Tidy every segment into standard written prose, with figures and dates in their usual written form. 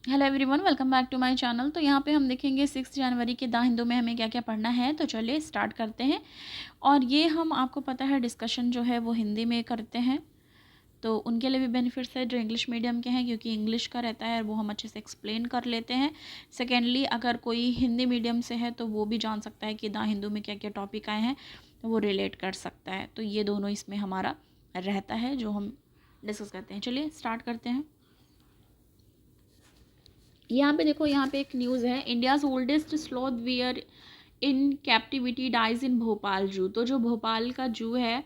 Hello everyone, welcome back to my channel. तो यहाँ पे हम देखेंगे 6 जनवरी के द हिंदू में हमें क्या क्या पढ़ना है। तो चलिए स्टार्ट करते हैं। और ये हम आपको पता है डिस्कशन जो है वो हिंदी में करते हैं, तो उनके लिए भी बेनिफिट्स है जो इंग्लिश मीडियम के हैं, क्योंकि इंग्लिश का रहता है वो हम अच्छे से एक्सप्लेन कर लेते हैं। सेकेंडली, अगर कोई हिंदी मीडियम से है तो वो भी जान सकता है कि द हिंदू में क्या क्या टॉपिक आए हैं, तो वो रिलेट कर सकता है। तो ये दोनों इसमें हमारा रहता है जो हम डिस्कस करते हैं। चलिए स्टार्ट करते हैं। यहाँ पे देखो, यहाँ पे एक न्यूज़ है, India's oldest sloth bear in captivity dies in Bhopal zoo. तो जो भोपाल का जू है,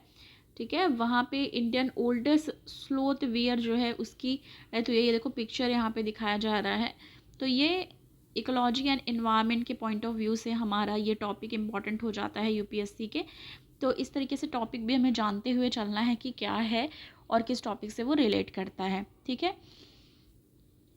ठीक है, वहाँ पे इंडियन ओल्डेस्ट स्लॉथ वियर जो है उसकी तो ये देखो पिक्चर यहाँ पे दिखाया जा रहा है। तो ये इकोलॉजी एंड इन्वायरमेंट के पॉइंट ऑफ व्यू से हमारा ये टॉपिक इम्पॉर्टेंट हो जाता है यूपीएससी के। तो इस तरीके से टॉपिक भी हमें जानते हुए चलना है कि क्या है और किस टॉपिक से वो रिलेट करता है, ठीक है।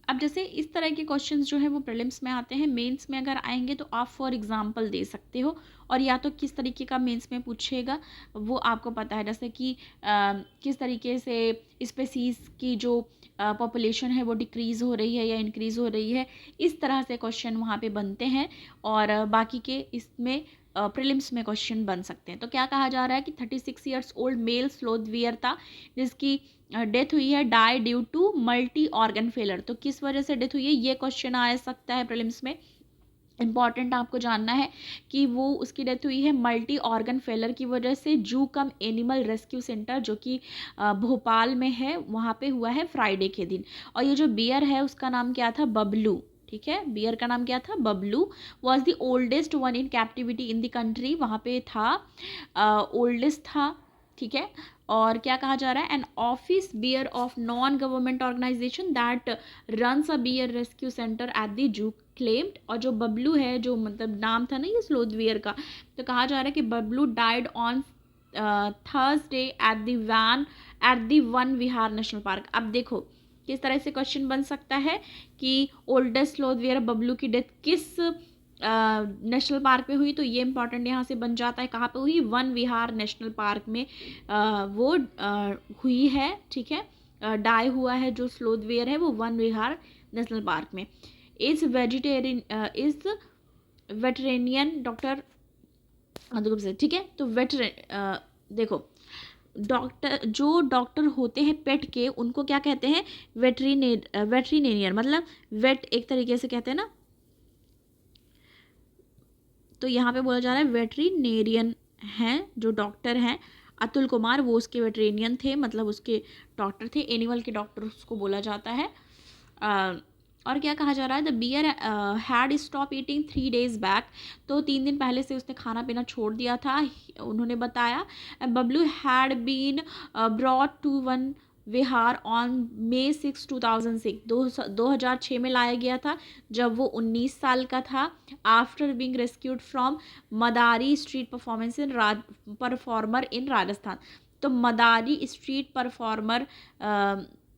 अब जैसे इस तरह के क्वेश्चंस जो है वो प्रीलिम्स में आते हैं, मेंस में अगर आएंगे तो आप फॉर एग्जांपल दे सकते हो, और या तो किस तरीके का मेंस में पूछेगा वो आपको पता है, जैसे कि किस तरीके से स्पेसीज़ की जो पॉपुलेशन है वो डिक्रीज़ हो रही है या इंक्रीज़ हो रही है, इस तरह से क्वेश्चन वहाँ पे बनते हैं। और बाकी के इसमें प्रीलिम्स में क्वेश्चन बन सकते हैं। तो क्या कहा जा रहा है कि 36 years old male sloth bear था जिसकी डेथ हुई है die due to multi organ failure. तो किस वजह से डेथ हुई है, ये क्वेश्चन आ सकता है प्रीलिम्स में। इंपॉर्टेंट आपको जानना है कि वो उसकी डेथ हुई है मल्टी ऑर्गन फेलर की वजह से। जू कम एनिमल रेस्क्यू सेंटर जो कि भोपाल में है, वहाँ पे हुआ है फ्राइडे के दिन। और ये जो बियर है उसका नाम क्या था, बबलू, ठीक है, बियर का नाम क्या था, Bablu. Was the oldest one in captivity in the country, वहाँ पे था, ओल्डेस्ट था, ठीक है। और क्या कहा जा रहा है, an office bear of non government organisation that runs a bear rescue centre at the zoo claimed. और जो बबलू है, जो मतलब नाम था ना ये स्लोथ बियर का, तो कहा जा रहा है कि Bablu died on Thursday at the one Vihar national park. अब देखो किस तरह से क्वेश्चन बन सकता है कि ओल्डेस्ट स्लोथ बियर बबलू की डेथ किस नेशनल पार्क में हुई। तो ये इंपॉर्टेंट यहाँ से बन जाता है, कहाँ पे हुई, वन विहार नेशनल पार्क में वो हुई है, ठीक है। डाई हुआ है जो स्लोथ बियर है वो वन विहार नेशनल पार्क में। इस वेटरेनियन डॉक्टर, ठीक है। तो देखो, जो डॉक्टर होते हैं पेट के, उनको क्या कहते हैं, वेटरीनेरियन, मतलब वेट एक तरीके से कहते हैं ना। तो यहाँ पे बोला जा रहा है वेटरीनेरियन हैं जो डॉक्टर हैं, अतुल कुमार, वो उसके वेटरेनियन थे, मतलब उसके डॉक्टर थे, एनिमल के डॉक्टर उसको बोला जाता है। और क्या कहा जा रहा है, the bear had stop eating 3 days back. तो 3 दिन पहले से उसने खाना पीना छोड़ दिया था, उन्होंने बताया। Bablu had been brought to Van Vihar on May 6, 2006। 2006 में लाया गया था जब वो 19 साल का था। After being rescued from Madari street performer इन राजस्थान। तो मदारी स्ट्रीट परफॉर्मर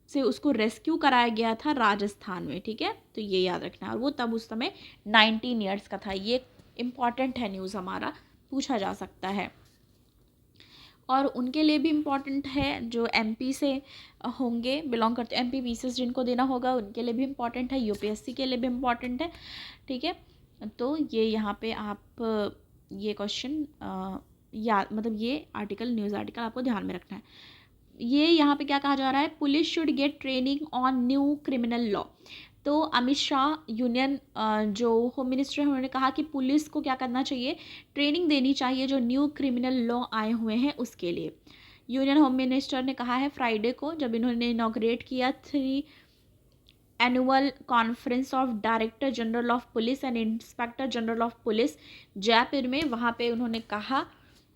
से उसको रेस्क्यू कराया गया था राजस्थान में, ठीक है। तो ये याद रखना है, और वो तब उस समय 19 ईयर्स का था। ये इम्पॉर्टेंट है, न्यूज़ हमारा पूछा जा सकता है। और उनके लिए भी इम्पॉर्टेंट है जो एमपी से होंगे, बिलोंग करते, एमपी पीसीएस जिनको देना होगा उनके लिए भी इम्पॉर्टेंट है, यूपीएससी के लिए भी इम्पॉर्टेंट है, ठीक है। तो ये यहाँ पे आप ये क्वेश्चन या मतलब ये आर्टिकल, न्यूज़ आर्टिकल आपको ध्यान में रखना है। ये यहाँ पे क्या कहा जा रहा है, police should get training on new criminal law. तो अमित शाह, यूनियन जो होम मिनिस्टर हैं, उन्होंने कहा कि पुलिस को क्या करना चाहिए, ट्रेनिंग देनी चाहिए जो न्यू क्रिमिनल लॉ आए हुए हैं उसके लिए। यूनियन होम मिनिस्टर ने कहा है फ्राइडे को, जब इन्होंने इनॉग्रेट किया 3 annual conference of director general of police and inspector general of police Jaipur में। वहाँ पे उन्होंने कहा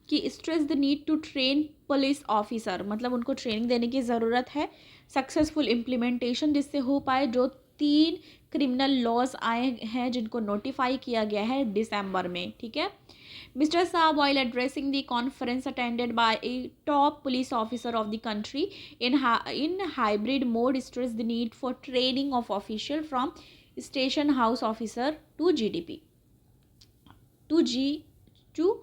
कि stress the need to train police officer, मतलब उनको ट्रेनिंग देने की ज़रूरत है, सक्सेसफुल इम्प्लीमेंटेशन जिससे हो पाए। जो 3 क्रिमिनल लॉज आए हैं जिनको नोटिफाई किया गया है दिसंबर में, ठीक है। Mr. Saab, while addressing the conference attended by a top police officer of the country in hybrid mode, stressed the need for training of official from station house officer to GDP to G to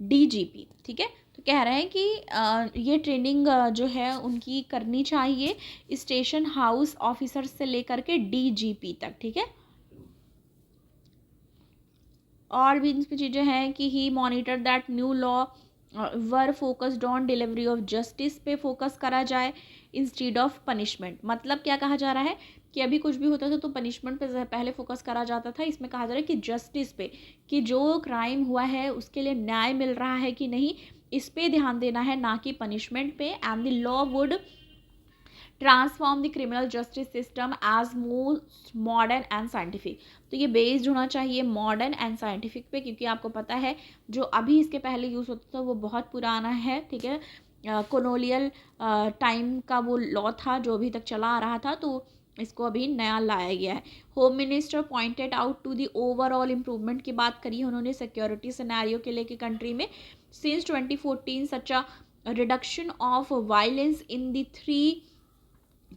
DGP, ठीक है। तो तो कह रहे हैं कि ये training जो है उनकी करनी चाहिए स्टेशन हाउस ऑफिसर से लेकर के DGP तक, ठीक है। और भी इसमें चीज़ें हैं कि he monitor that new law were focused on delivery of justice पे फोकस करा जाए इंस्टीड ऑफ पनिशमेंट। मतलब क्या कहा जा रहा है कि अभी कुछ भी होता था तो पनिशमेंट पे पहले फोकस करा जाता था, इसमें कहा जा रहा है कि जस्टिस पे, कि जो क्राइम हुआ है उसके लिए न्याय मिल रहा है कि नहीं, इस पे ध्यान देना है, ना कि पनिशमेंट पे। And the law would transform the criminal justice system as most modern and scientific. तो ये बेस्ड होना चाहिए मॉडर्न एंड साइंटिफिक पे, क्योंकि आपको पता है जो अभी इसके पहले यूज़ होता था वो बहुत पुराना है, ठीक है। कॉलोनियल टाइम का वो लॉ था जो अभी तक चला आ रहा था, तो इसको अभी नया लाया गया है। Home minister pointed out to the overall improvement की बात करी है उन्होंने सिक्योरिटी सिनेरियो के लेके कंट्री में। Since 2014 such a reduction of violence in the 3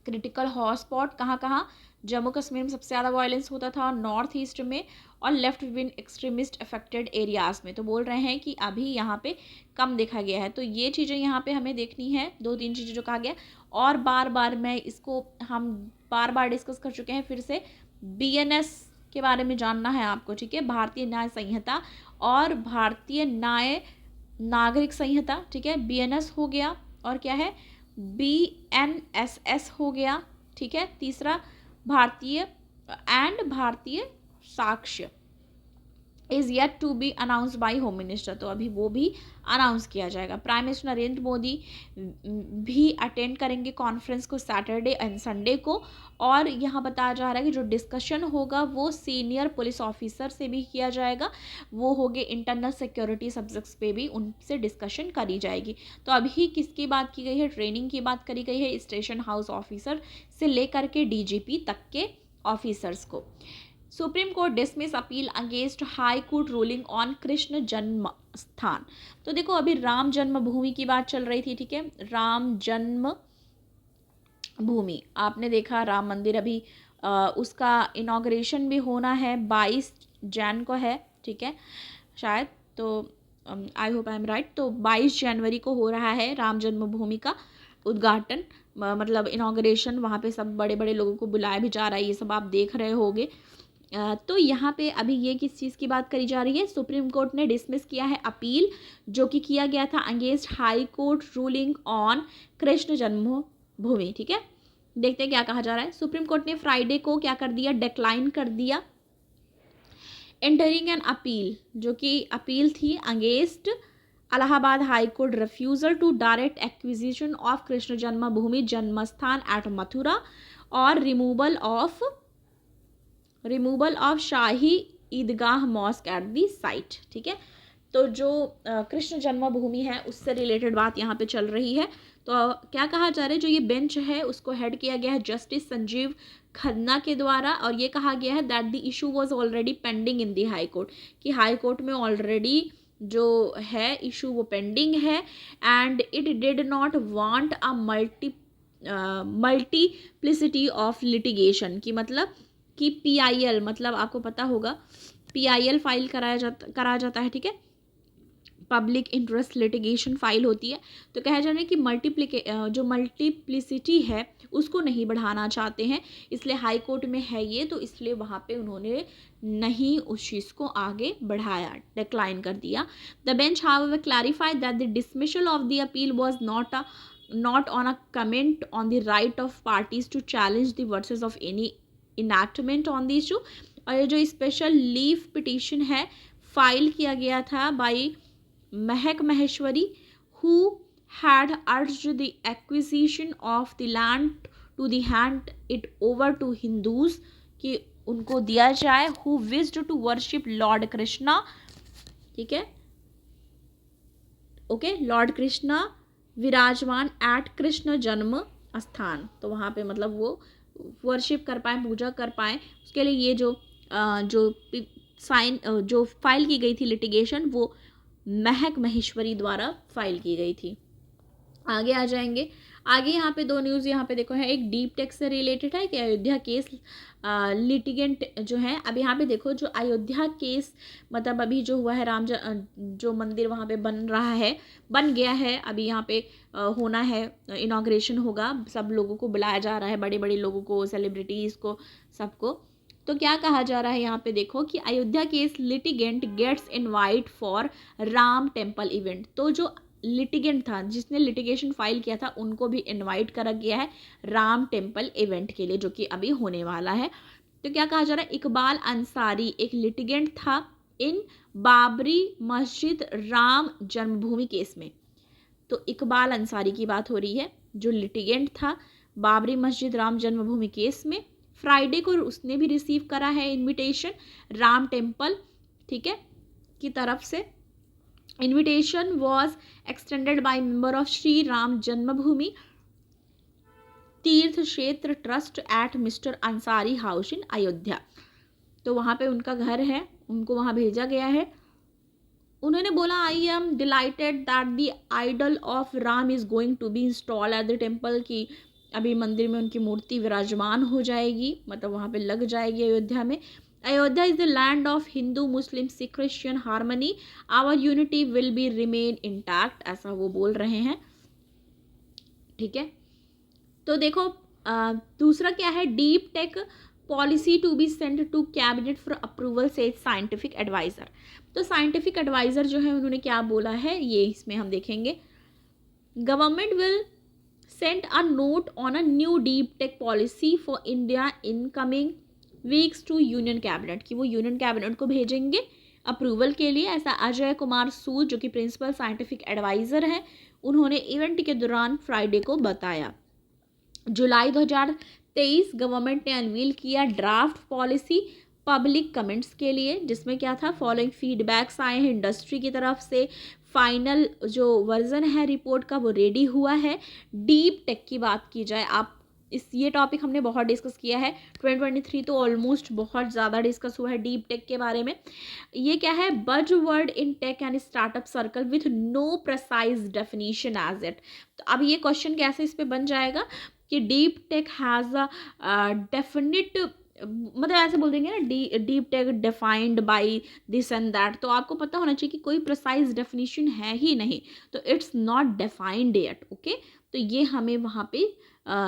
critical hotspot, कहाँ, जम्मू कश्मीर में सबसे ज़्यादा वायलेंस होता था, नॉर्थ ईस्ट में और left wing extremist affected areas में। तो बोल रहे हैं कि अभी यहाँ पे कम देखा गया है। तो ये चीज़ें यहाँ पे हमें देखनी है, 2-3 चीज़ें जो कहा गया। और बार बार मैं इसको हम बार बार डिस्कस कर चुके हैं, फिर से BNS के बारे में जानना है आपको, ठीक है। भारतीय न्याय संहिता और भारतीय न्याय नागरिक संहिता, ठीक है। BNS हो गया और क्या है BNSS हो गया, ठीक है। तीसरा Bharatiya Sakshya is yet to be announced by home minister. तो अभी वो भी अनाउंस किया जाएगा। प्राइम मिनिस्टर नरेंद्र मोदी भी अटेंड करेंगे कॉन्फ्रेंस को सैटरडे एंड संडे को। और यहाँ बताया जा रहा है कि जो डिस्कशन होगा वो सीनियर पुलिस ऑफिसर से भी किया जाएगा, वो हो गए इंटरनल सिक्योरिटी सब्जेक्ट्स पे भी उनसे डिस्कशन करी जाएगी। तो अभी किसकी बात की गई है, ट्रेनिंग की बात करी गई है स्टेशन हाउस ऑफिसर से लेकर के DGP तक के ऑफिसर्स को। Supreme court dismiss appeal against high court ruling on Krishna जन्म स्थान। तो देखो अभी राम जन्मभूमि की बात चल रही थी, ठीक है। राम जन्म भूमि आपने देखा, राम मंदिर अभी उसका इनॉग्रेशन भी होना है 22 जैन को है, ठीक है शायद। तो I hope I am right. तो 22 जनवरी को हो रहा है राम जन्मभूमि का उद्घाटन, मतलब इनॉग्रेशन। वहाँ पे सब बड़े बड़े लोगों को बुलाया भी जा रहा है, ये सब आप देख रहे होगे। तो यहाँ पे अभी ये किस चीज़ की बात करी जा रही है, सुप्रीम कोर्ट ने डिसमिस किया है अपील जो कि किया गया था against high court ruling on Krishna जन्मभूमि, ठीक है। देखते हैं क्या कहा जा रहा है। सुप्रीम कोर्ट ने फ्राइडे को क्या कर दिया, डिक्लाइन कर दिया एंटरिंग एन अपील, जो कि अपील थी against Allahabad high court refusal to direct acquisition of Krishna Janmabhoomi Janmasthan at Mathura और removal of Shahi Idgah mosque at the site, ठीक है। तो जो कृष्ण जन्मभूमि है उससे रिलेटेड बात यहाँ पे चल रही है। तो क्या कहा जा रहा है, जो ये बेंच है उसको हेड किया गया है जस्टिस संजीव खन्ना के द्वारा, और ये कहा गया है that the issue was already pending in the high court, कि हाई कोर्ट में ऑलरेडी जो है इशू वो पेंडिंग है। And it did not want a multiplicity of litigation, की मतलब कि PIL, मतलब आपको पता होगा PIL फाइल करा जाता है, ठीक है। पब्लिक इंटरेस्ट लिटिगेशन फाइल होती है। तो कहा जा रहा है कि जो मल्टीप्लिसिटी है उसको नहीं बढ़ाना चाहते हैं, इसलिए हाई कोर्ट में है ये, तो इसलिए वहाँ पे उन्होंने नहीं उस चीज़ को आगे बढ़ाया, डिक्लाइन कर दिया। The bench however clarified that the dismissal of the appeal was not on a comment on the right of parties to challenge the verses of any enactment on the issue। और ये जो special leave petition है file किया गया था by Mahak Maheshwari, who had urged the acquisition of the land to the hand it over to Hindus, कि उनको दिया जाए, who wished to worship Lord Krishna, ठीक है, ओके, लॉर्ड कृष्णा विराजमान एट कृष्ण जन्म स्थान। तो वहाँ पे मतलब वो वर्शिप कर पाए, पूजा कर पाए, उसके लिए ये जो फाइल की गई थी लिटिगेशन वो महक महेश्वरी द्वारा फाइल की गई थी। आगे आ जाएंगे। आगे यहाँ पे दो न्यूज़ यहाँ पे देखो है, एक डीप टेक से रिलेटेड है कि अयोध्या केस लिटिगेंट जो है, अब यहाँ पे देखो जो अयोध्या केस मतलब अभी जो हुआ है जो मंदिर वहाँ पे बन गया है, अभी यहाँ पे होना है, इनॉग्रेशन होगा, सब लोगों को बुलाया जा रहा है, बड़े बड़े लोगों को, सेलिब्रिटीज़ को, सबको। तो क्या कहा जा रहा है यहाँ पे देखो कि Ayodhya case litigant gets invite for Ram temple event. तो जो लिटिगेंट था, जिसने लिटिगेशन फाइल किया था, उनको भी इनवाइट करा गया है राम टेम्पल इवेंट के लिए, जो कि अभी होने वाला है। तो क्या कहा जा रहा है, इकबाल अंसारी एक लिटिगेंट था इन बाबरी मस्जिद राम जन्मभूमि केस में। तो इकबाल अंसारी की बात हो रही है, जो लिटिगेंट था बाबरी मस्जिद राम जन्मभूमि केस में। फ्राइडे को उसने भी रिसीव करा है इनविटेशन राम टेम्पल, ठीक है, की तरफ से। Invitation was extended by member of Shri Ram Janmabhoomi Teerth Kshetra trust at mister Ansari house in Ayodhya. तो वहाँ पे उनका घर है, उनको वहाँ भेजा गया है। उन्होंने बोला, I am delighted that the idol of Ram is going to be install at the temple, की अभी मंदिर में उनकी मूर्ति विराजमान हो जाएगी, मतलब वहाँ पे लग जाएगी अयोध्या में। Ayodhya is the land of Hindu Muslim Sikh Christian harmony, our unity will be remain intact, ऐसा वो बोल रहे हैं, ठीक है। तो देखो दूसरा क्या है, deep tech policy to be send to cabinet for approval से साइंटिफिक एडवाइजर। तो साइंटिफिक एडवाइजर जो है उन्होंने क्या बोला है, ये इसमें हम देखेंगे। Government will send a note on a new deep tech policy for India in coming weeks to union cabinet, कि वो यूनियन कैबिनेट को भेजेंगे अप्रूवल के लिए, ऐसा अजय कुमार सूद जो कि प्रिंसिपल साइंटिफिक एडवाइजर हैं, उन्होंने इवेंट के दौरान फ्राइडे को बताया। जुलाई 2023 गवर्नमेंट ने अनवील किया ड्राफ्ट पॉलिसी पब्लिक कमेंट्स के लिए, जिसमें क्या था, फॉलोइंग फीडबैक्स आए हैं इंडस्ट्री की तरफ से। फाइनल जो वर्जन है रिपोर्ट का वो रेडी हुआ है। डीप टेक की बात की जाए, आप ये टॉपिक हमने बहुत डिस्कस किया है, 2023 तो ऑलमोस्ट बहुत ज़्यादा डिस्कस हुआ है डीप टेक के बारे में। ये क्या है, buzz word in tech and startup circle with no precise definition as it. तो अब ये क्वेश्चन कैसे इस पे बन जाएगा कि deep tech has a definite, मतलब ऐसे बोल देंगे ना, deep tech defined by this and that, तो आपको पता होना चाहिए कि कोई प्रिसाइज डेफिनेशन है ही नहीं, तो it's not defined yet, okay. तो ये हमें वहाँ पे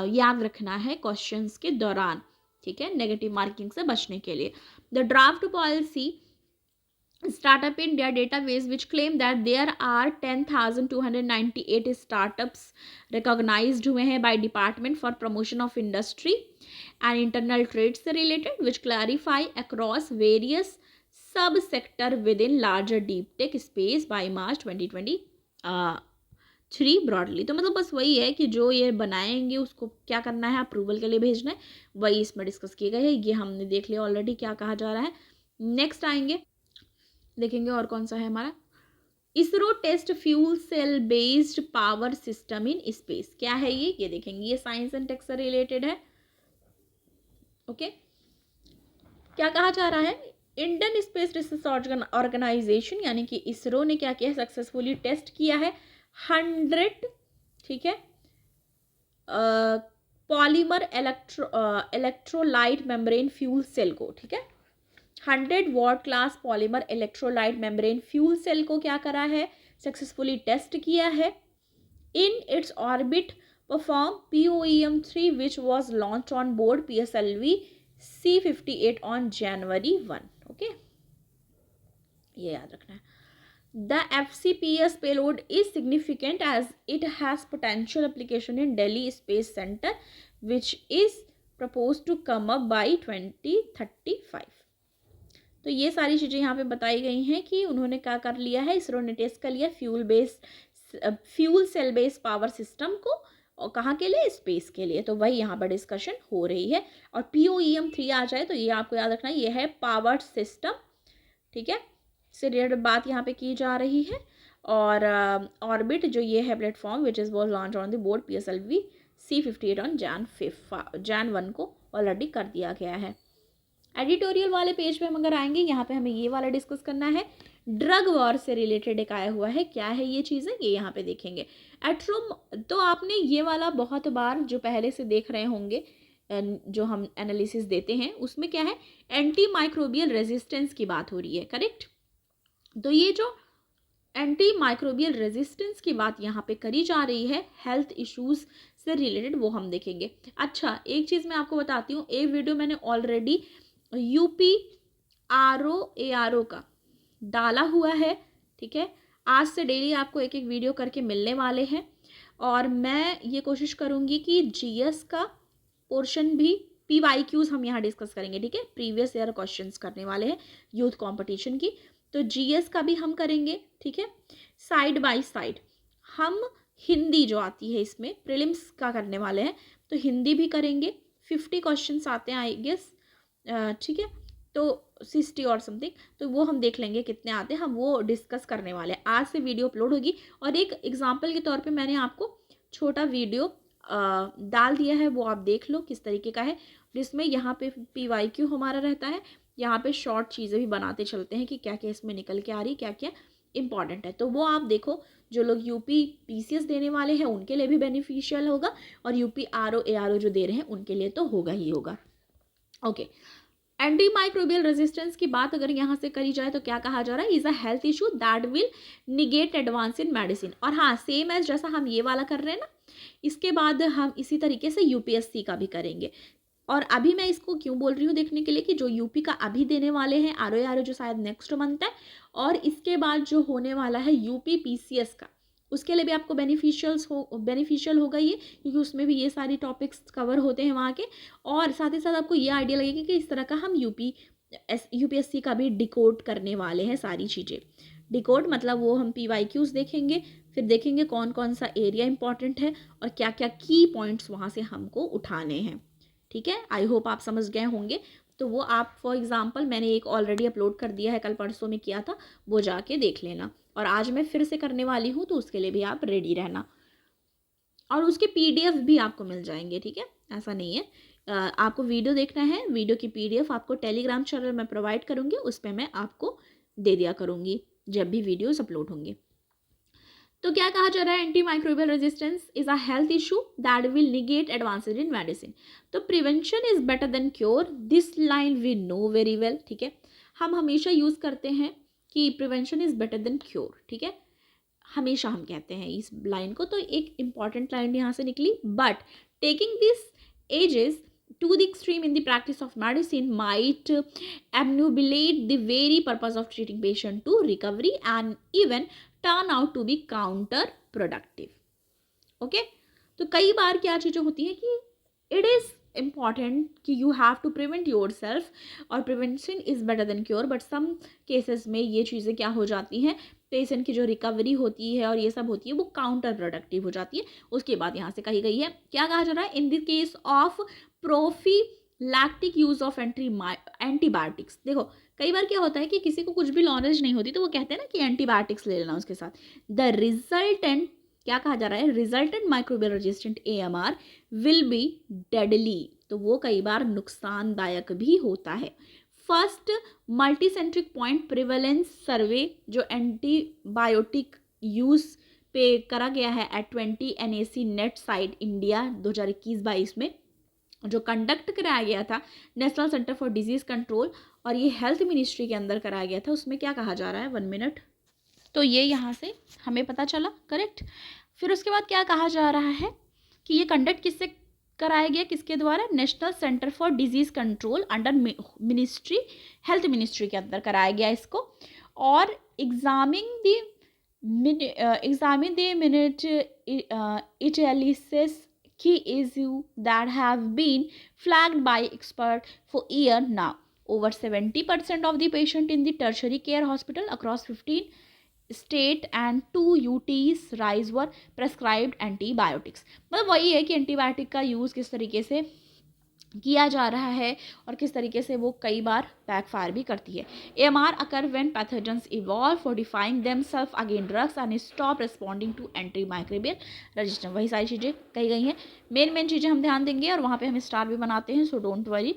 याद रखना है क्वेश्चंस के दौरान, ठीक है, नेगेटिव मार्किंग से बचने के लिए। The draft policy Startup India database which claim that there are 10,298 startups recognized हुए हैं by Department for Promotion of Industry and Internal Trade से related, which clarify across various sub-sector within larger deep tech space by March 2023 broadly। तो मतलब बस वही है कि जो ये बनाएंगे उसको क्या करना है, अप्रूवल के लिए भेजना है, वही इसमें डिस्कस किया गया है। ये हमने देख लिया ऑलरेडी क्या कहा जा रहा है। नेक्स्ट आएंगे, देखेंगे और कौन सा है हमारा, ISRO test fuel cell based power system in space. क्या है ये देखेंगे, ये साइंस एंड टेक से रिलेटेड है, ओके। क्या कहा जा रहा है, इंडियन स्पेस रिसर्च ऑर्गेनाइजेशन यानी कि इसरो ने क्या किया, सक्सेसफुली टेस्ट किया है 100, ठीक है, polymer electrolyte membrane fuel cell को, ठीक है, 100 watt class polymer electrolyte membrane fuel cell को क्या करा है, सक्सेसफुली टेस्ट किया है in its orbit perform POEM-3 which was launch on board PSLV C58 ऑन January 1, ओके, ये याद रखना है। The FCPS payload is significant as it has potential application in Delhi Space Center which is proposed to come up by 2035। तो ये सारी चीज़ें यहाँ पे बताई गई हैं कि उन्होंने क्या कर लिया है, इसरो ने टेस्ट कर लिया fuel cell based power system को, और कहाँ के लिए, स्पेस के लिए। तो वही यहाँ पर डिस्कशन हो रही है। और POEM-3 आ जाए तो ये आपको याद रखना, ये है पावर सिस्टम, ठीक है, से रिलेटेड बात यहाँ पे की जा रही है। और ऑर्बिट जो ये है platform which is was launch on the board PSLV C58 on Jan 1 को ऑलरेडी कर दिया गया है। एडिटोरियल वाले पेज पे हम अगर आएंगे, यहाँ पे हमें ये वाला डिस्कस करना है, ड्रग वॉर से रिलेटेड एक आया हुआ है। क्या है ये चीज़ें, ये यहाँ पे देखेंगे। एट्रोम तो आपने ये वाला बहुत बार जो पहले से देख रहे होंगे, जो हम एनालिसिस देते हैं उसमें क्या है, एंटी माइक्रोबियल रेजिस्टेंस की बात हो रही है, करेक्ट। तो ये जो एंटी माइक्रोबियल रेजिस्टेंस की बात यहाँ पे करी जा रही है हेल्थ इश्यूज से रिलेटेड, वो हम देखेंगे। अच्छा, एक चीज़ मैं आपको बताती हूँ, एक वीडियो मैंने ऑलरेडी यूपी ARO का डाला हुआ है, ठीक है। आज से डेली आपको एक एक वीडियो करके मिलने वाले हैं, और मैं ये कोशिश करूँगी कि GS का पोर्शन भी, PYQs हम यहाँ डिस्कस करेंगे, ठीक है। प्रीवियस ईयर क्वेश्चंस करने वाले हैं यूथ कंपटीशन की, तो GS का भी हम करेंगे, ठीक है। साइड बाय साइड हम हिंदी जो आती है इसमें प्रीलिम्स का करने वाले हैं, तो हिंदी भी करेंगे। 50 क्वेश्चंस आते हैं आई गेस, ठीक है। तो 60 और समथिंग, तो वो हम देख लेंगे कितने आते हैं, हम वो डिस्कस करने वाले हैं। आज से वीडियो अपलोड होगी, और एक एग्जाम्पल के तौर पे मैंने आपको छोटा वीडियो डाल दिया है, वो आप देख लो किस तरीके का है, जिसमें यहाँ पे PYQ हमारा रहता है, यहाँ पे शॉर्ट चीज़ें भी बनाते चलते हैं कि क्या क्या इसमें निकल के आ रही, क्या क्या इंपॉर्टेंट है। तो वो आप देखो, जो लोग यूपी PCS देने वाले हैं उनके लिए भी बेनिफिशियल होगा, और यूपी ARO जो दे रहे हैं उनके लिए तो होगा ही होगा। ओके, एंटी माइक्रोबियल रेजिस्टेंस की बात अगर यहाँ से करी जाए तो क्या कहा जा रहा है, is a health issue that will negate advance in medicine. और हाँ, सेम एज जैसा हम ये वाला कर रहे हैं ना, इसके बाद हम इसी तरीके से UPSC का भी करेंगे। और अभी मैं इसको क्यों बोल रही हूँ देखने के लिए, कि जो यूपी का अभी देने वाले हैं ARO जो शायद नेक्स्ट मंथ है, और इसके बाद जो होने वाला है यूपी PCS का, उसके लिए भी आपको बेनिफिशियल होगा ये, क्योंकि उसमें भी ये सारी टॉपिक्स कवर होते हैं वहाँ के। और साथ ही साथ आपको ये आइडिया लगेगा कि इस तरह का हम UPSC का भी डिकोड करने वाले हैं सारी चीज़ें। डिकोड मतलब वो हम PYQs देखेंगे, फिर देखेंगे कौन कौन सा एरिया इंपॉर्टेंट है और क्या क्या की पॉइंट्स वहाँ से हमको उठाने हैं, ठीक है। आई होप आप समझ गए होंगे। तो वो आप फॉर एग्जांपल मैंने एक ऑलरेडी अपलोड कर दिया है, कल परसों में किया था, वो जाके देख लेना। और आज मैं फिर से करने वाली हूँ, तो उसके लिए भी आप रेडी रहना, और उसके PDF भी आपको मिल जाएंगे, ठीक है। ऐसा नहीं है, आपको वीडियो देखना है, वीडियो की PDF आपको टेलीग्राम चैनल में प्रोवाइड करूँगी, उस पर मैं आपको दे दिया करूँगी जब भी वीडियोज़ अपलोड होंगे। तो क्या कहा जा रहा है, anti microbial resistance is a health issue that will negate advances in medicine. तो prevention is better than cure, this line we know very well, ठीक है। हम हमेशा यूज़ करते हैं कि prevention is better than cure, ठीक है, हमेशा हम कहते हैं इस लाइन को। तो एक इंपॉर्टेंट लाइन यहाँ से निकली, but taking this edges to the extreme in the practice of medicine might obnubilate the very purpose of treating patient to recovery and even turn out to be counterproductive. Okay, तो कई बार क्या चीज़ें होती हैं कि it is important कि you have to prevent yourself, और prevention is better than cure, but some cases में ये चीज़ें क्या हो जाती हैं, पेशेंट की जो रिकवरी होती है और ये सब होती है वो काउंटर प्रोडक्टिव हो जाती है। उसके बाद यहाँ से कही गई है, क्या कहा जा रहा है, in the case of prophylactic use of antibiotics. देखो कई बार क्या होता है कि किसी को कुछ भी नॉलेज नहीं होती, तो वो कहते हैं ना कि एंटीबायोटिक्स ले लेना उसके साथ। द रिजल्टेंट, क्या कहा जा रहा है, resultant microbial resistant AMR will be deadly. तो वो कई बार नुकसानदायक भी होता है। First multicentric point prevalence survey जो एंटीबायोटिक यूज पे करा गया है at 20 NAC net site India 2021-22 में, जो कंडक्ट कराया गया था national centre for disease control, और ये हेल्थ मिनिस्ट्री के अंदर कराया गया था। उसमें क्या कहा जा रहा है, 1 मिनट, तो ये यहाँ से हमें पता चला, करेक्ट। फिर उसके बाद क्या कहा जा रहा है कि ये कंडक्ट किससे कराया गया, किसके द्वारा, National centre for disease Control under ministry, health ministry के अंदर कराया गया इसको। और examine the minute italicise key issue that have been flagged by expert for year now. Over 70% of the patient in the tertiary care hospital across 15 state and 2 UTs rise were prescribed antibiotics. मतलब वही है कि antibiotic का use किस तरीके से किया जा रहा है और किस तरीके से वो कई बार बैकफायर भी करती है। AMR occur when pathogens evolve fortifying themselves against drugs and stop responding to antimicrobial resistance। वही सारी चीज़ें कही गई हैं, मेन चीज़ें हम ध्यान देंगे और वहाँ पे हम स्टार भी बनाते हैं, सो डोंट वरी।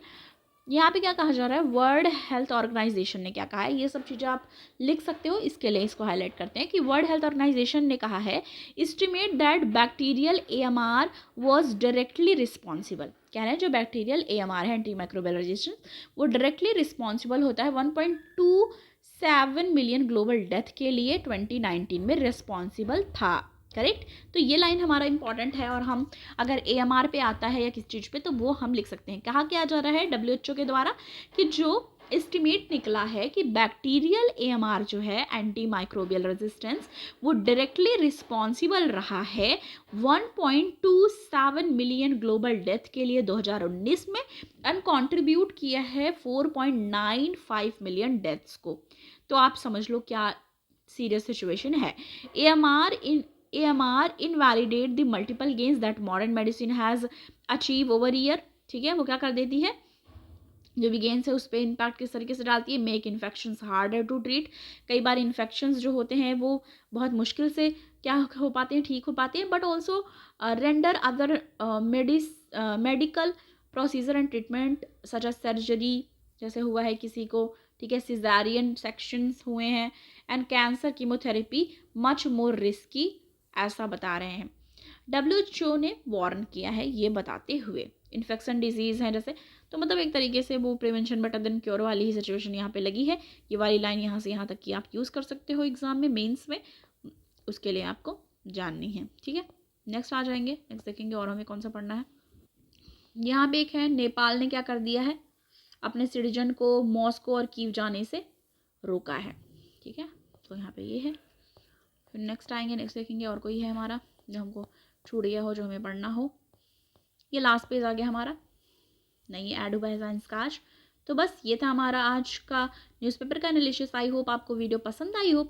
यहाँ पे क्या कहा जा रहा है, वर्ल्ड हेल्थ ऑर्गेनाइजेशन ने क्या कहा है, ये सब चीज़ें आप लिख सकते हो, इसके लिए इसको हाईलाइट करते हैं कि वर्ल्ड हेल्थ ऑर्गेनाइजेशन ने कहा है estimate that bacterial AMR was directly responsible, कह रहे हैं जो बैक्टीरियल AMR है, एंटी माइक्रोबियल रेजिस्टेंस, वो डायरेक्टली रिस्पॉन्सिबल होता है 1.27 मिलियन ग्लोबल डेथ के लिए 2019 में रिस्पॉन्सिबल था। करेक्ट। तो ये लाइन हमारा इंपॉर्टेंट है, और हम अगर AMR पे आता है या किस चीज़ पे तो वो हम लिख सकते हैं। कहा क्या जा रहा है WHO के द्वारा कि जो एस्टिमेट निकला है कि बैक्टीरियल AMR जो है, एंटी माइक्रोबियल रेजिस्टेंस, वो डायरेक्टली रिस्पॉन्सिबल रहा है 1.27 मिलियन ग्लोबल डेथ के लिए 2019 में, एंड कंट्रीब्यूट किया है 4.95 मिलियन डेथ्स को। तो आप समझ लो क्या सीरियस सिचुएशन है। AMR invalidate the multiple gains that modern medicine has achieved over year। ठीक है, वो क्या कर देती है, जो भी गेंस है उस पर इम्पैक्ट किस तरीके से डालती है, make infections harder to treat. कई बार इन्फेक्शंस जो होते हैं वो बहुत मुश्किल से क्या हो पाते हैं, ठीक हो पाते हैं, but also render other medical procedure and treatment such as surgery, जैसे हुआ है किसी को, ठीक है, सिजारियन सेक्शंस हुए हैं, and cancer chemotherapy much more risky, ऐसा बता रहे हैं। WHO ने वार्न किया है ये बताते हुए। इन्फेक्शन डिजीज़ हैं जैसे, तो मतलब एक तरीके से वो प्रिवेंशन बेटर देन क्योर वाली ही सिचुएशन यहाँ पे लगी है। ये वाली लाइन यहाँ से यहाँ तक की आप यूज़ कर सकते हो एग्जाम में, मेंस में, उसके लिए आपको जाननी है। ठीक है, नेक्स्ट आ जाएंगे, नेक्स्ट देखेंगे और हमें कौन सा पढ़ना है। यहाँ पे एक है, नेपाल ने क्या कर दिया है, अपने सिटीजन को मॉस्को और कीव जाने से रोका है। ठीक है, तो यहाँ पे ये है। फिर नेक्स्ट आएंगे, नेक्स्ट देखेंगे और कोई है हमारा जो हमको छूट गया हो, जो हमें पढ़ना हो। ये लास्ट पेज आ गया हमारा, नहीं ऐड हुआ है साइंस का आज। तो बस ये था हमारा आज का न्यूज़पेपर का एनालिसिस। आई होप आपको वीडियो पसंद आई हो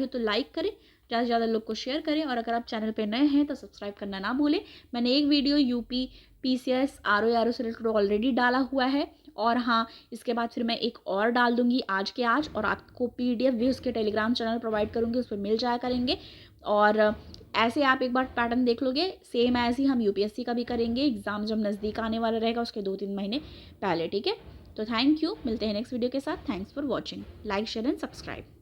तो लाइक करें, ज़्यादा से ज़्यादा लोग को शेयर करें, और अगर आप चैनल पे नए हैं तो सब्सक्राइब करना ना भूलें। मैंने एक वीडियो UP PCS RO से रिलेटेड ऑलरेडी डाला हुआ है, और हाँ, इसके बाद फिर मैं एक और डाल दूंगी आज के आज, और आपको PDF भी उसके टेलीग्राम चैनल प्रोवाइड करूँगी, उस पर मिल जाया करेंगे। और ऐसे आप एक बार पैटर्न देख लोगे, सेम ऐसे ही हम UPSC का भी करेंगे, एग्ज़ाम जब नज़दीक आने वाला रहेगा उसके 2-3 महीने पहले। ठीक है, तो थैंक यू, मिलते हैं नेक्स्ट वीडियो के साथ। Thanks for watching, like share and subscribe.